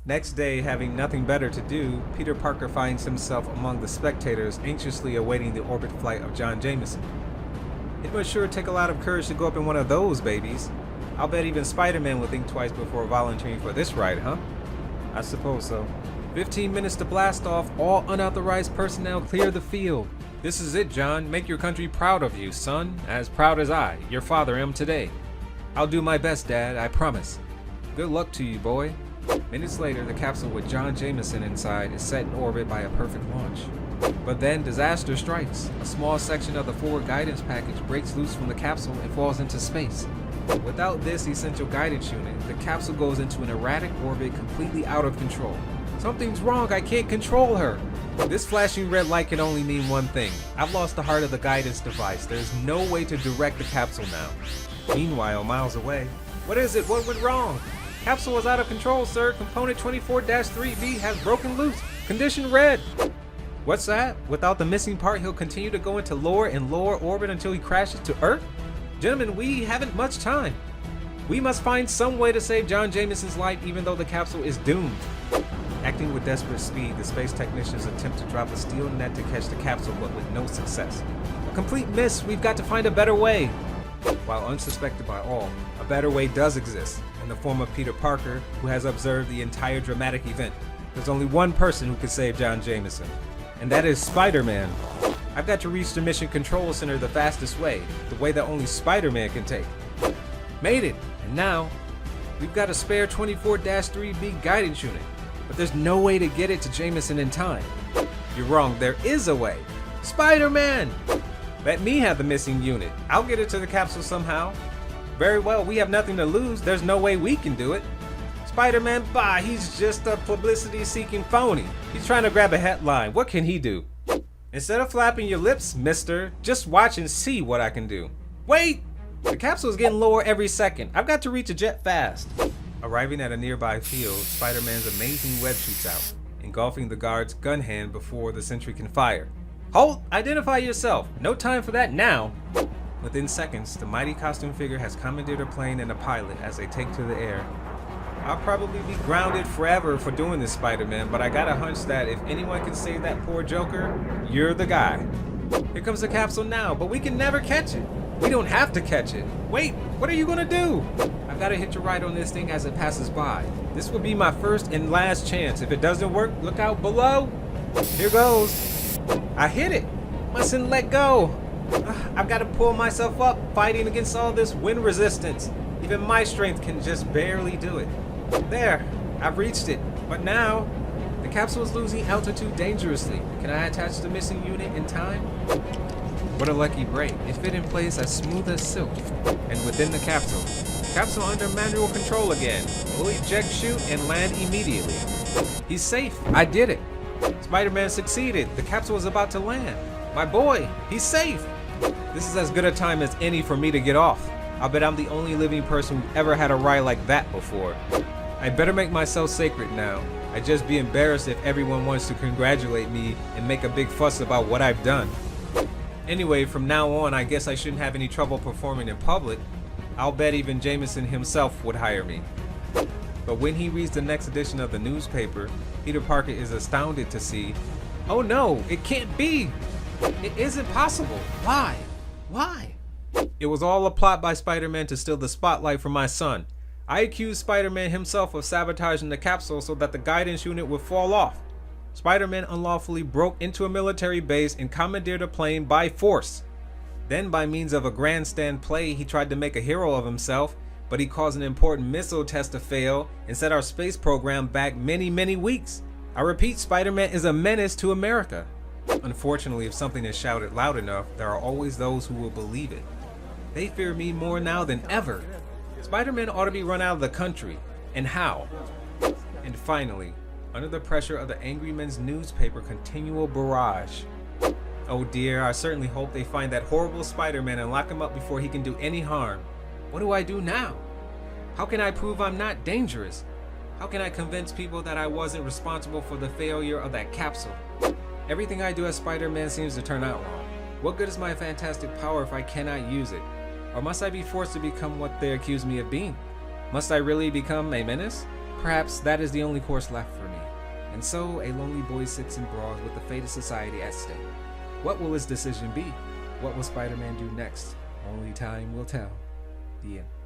Next day, having nothing better to do, Peter Parker finds himself among the spectators anxiously awaiting the orbit flight of Jon Jameson. It must sure take a lot of courage to go up in one of those babies. I'll bet even Spider-Man would think twice before volunteering for this ride, huh? I suppose so. 15 minutes to blast off. All unauthorized personnel clear the field. This is it, Jon. Make your country proud of you, son. As proud as I, your father, am today. I'll do my best, Dad, I promise. Good luck to you, boy. Minutes later, the capsule with Jon Jameson inside is set in orbit by a perfect launch. But then disaster strikes. A small section of the forward guidance package breaks loose from the capsule and falls into space. Without this essential guidance unit, the capsule goes into an erratic orbit completely out of control. Something's wrong, I can't control her. This flashing red light can only mean one thing. I've lost the heart of the guidance device. There's no way to direct the capsule now. Meanwhile, miles away. What is it? What went wrong? Capsule was out of control, sir. Component 24-3B has broken loose. Condition red. What's that? Without the missing part, he'll continue to go into lower and lower orbit until he crashes to Earth? Gentlemen, we haven't much time. We must find some way to save Jon Jameson's life even though the capsule is doomed. Acting with desperate speed, the space technicians attempt to drop a steel net to catch the capsule, but with no success. A complete miss. We've got to find a better way. While unsuspected by all, a better way does exist, in the form of Peter Parker, who has observed the entire dramatic event. There's only one person who can save Jon Jameson, and that is Spider-Man. I've got to reach the Mission Control Center the fastest way, the way that only Spider-Man can take. Made it, and now, we've got a spare 24-3B guidance unit, but there's no way to get it to Jameson in time. You're wrong, there is a way. Spider-Man! Let me have the missing unit. I'll get it to the capsule somehow. Very well, we have nothing to lose. There's no way we can do it. Spider-Man, bah, he's just a publicity-seeking phony. He's trying to grab a headline. What can he do? Instead of flapping your lips, mister, just watch and see what I can do. Wait! The capsule is getting lower every second. I've got to reach a jet fast. Arriving at a nearby field, Spider-Man's amazing web shoots out, engulfing the guard's gun hand before the sentry can fire. Halt! Identify yourself! No time for that now! Within seconds, the mighty costume figure has commandeered a plane and a pilot as they take to the air. I'll probably be grounded forever for doing this, Spider-Man, but I got a hunch that if anyone can save that poor Joker, you're the guy. Here comes the capsule now, but we can never catch it. We don't have to catch it. Wait, what are you gonna do? I've got to hitch a ride on this thing as it passes by. This will be my first and last chance. If it doesn't work, look out below. Here goes. I hit it. Mustn't let go. I've got to pull myself up, fighting against all this wind resistance. Even my strength can just barely do it. There, I've reached it. But now, the capsule is losing altitude dangerously. Can I attach the missing unit in time? What a lucky break. It fit in place as smooth as silk. And within the capsule under manual control again. We'll eject, shoot, and land immediately. He's safe. I did it. Spider-Man succeeded. The capsule is about to land. My boy, he's safe. This is as good a time as any for me to get off. I'll bet I'm the only living person who ever had a ride like that before. I better make myself sacred now. I'd just be embarrassed if everyone wants to congratulate me and make a big fuss about what I've done. Anyway, from now on, I guess I shouldn't have any trouble performing in public. I'll bet even Jameson himself would hire me. But when he reads the next edition of the newspaper, Peter Parker is astounded to see, oh no, it can't be! It isn't possible. Why? Why? It was all a plot by Spider-Man to steal the spotlight from my son. I accused Spider-Man himself of sabotaging the capsule so that the guidance unit would fall off. Spider-Man unlawfully broke into a military base and commandeered a plane by force. Then, by means of a grandstand play, he tried to make a hero of himself, but he caused an important missile test to fail and set our space program back many, many weeks. I repeat, Spider-Man is a menace to America. Unfortunately, if something is shouted loud enough, there are always those who will believe it. They fear me more now than ever. Spider-Man ought to be run out of the country. And how? And finally, under the pressure of the Angry Men's newspaper continual barrage. Oh dear, I certainly hope they find that horrible Spider-Man and lock him up before he can do any harm. What do I do now? How can I prove I'm not dangerous? How can I convince people that I wasn't responsible for the failure of that capsule? Everything I do as Spider-Man seems to turn out wrong. What good is my fantastic power if I cannot use it? Or must I be forced to become what they accuse me of being? Must I really become a menace? Perhaps that is the only course left for me. And so, a lonely boy sits and brawls with the fate of society at stake. What will his decision be? What will Spider-Man do next? Only time will tell. The end.